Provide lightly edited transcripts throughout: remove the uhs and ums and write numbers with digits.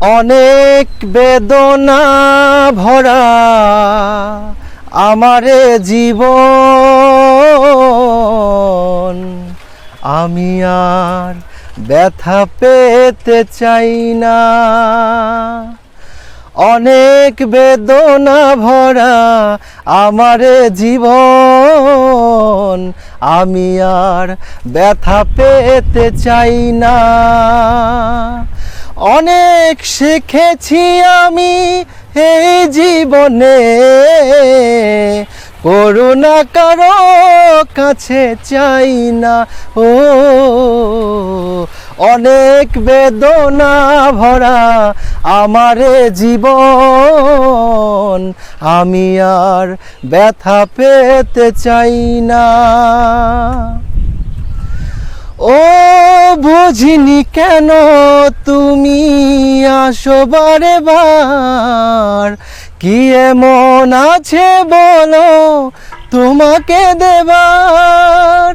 অনেক বেদনা ভরা আমারে জীবন, আমি আর ব্যথা পেতে চাই না। অনেক বেদনা ভরা আমারে জীবন, আমি আর ব্যথা পেতে চাই না। অনেক শিখেছি আমি এই জীবনে, করুণা কারো কাছে চাই না। ও অনেক বেদনা ভরা আমারে জীবন, আমি আর ব্যথা পেতে চাই না। ও বুঝিনি কেন তুমি আসো বারে বার, কি এমন আছে বলো তোমাকে দেবার।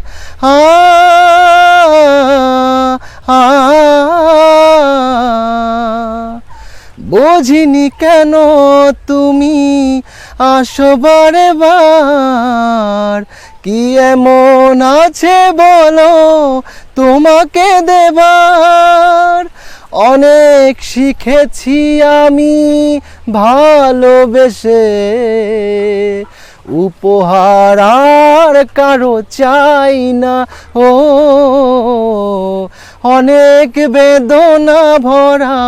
বুঝিনি কেন তুমি আসো বারে বার, কি এমন আছে বলো তোমাকে দেবার। অনেক শিখেছি আমি ভালোবেসে, উপহার আর কারো চাই না। ও অনেক বেদনা ভরা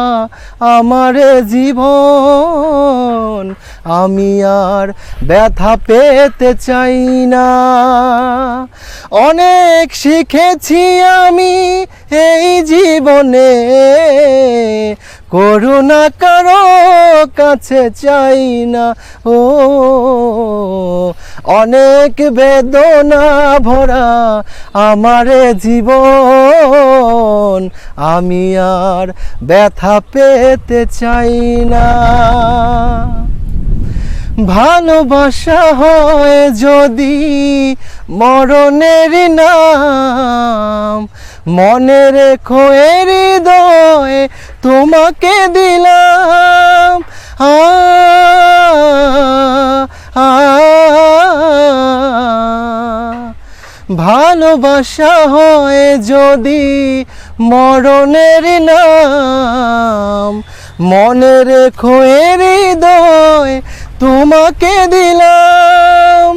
আমার জীবন, আমি আর ব্যথা পেতে চাই না। অনেক শিখেছি আমি এই জীবনে, করুণা কারো কাছে চাই না। ও অনেক বেদনা ভরা আমার জীবন, আমি আর ব্যথা পেতে চাই না। ভালোবাসা হয় যদি মরণের নাম, মনে রেখো এ হৃদয়ে তোমাকে দিলাম। ভালোবাসা হয় যদি মরণের নাম, মনে রেখো এ হৃদয়ে তোমাকে দিলাম।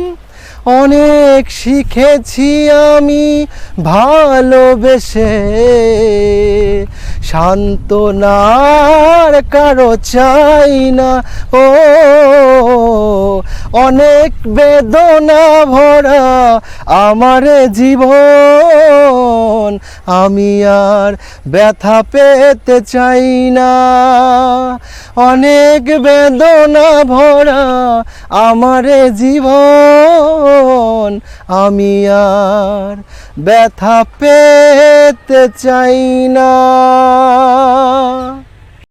অনেক শিখেছি আমি ভালোবেসে, সান্ত্বনার কারো চাই না। ও অনেক বেদনা ভরা আমার জীবন, আমি আর ব্যথা পেতে চাই না। অনেক বেদনা ভরা আমার জীবন, আমি আর ব্যথা পেতে চাই না।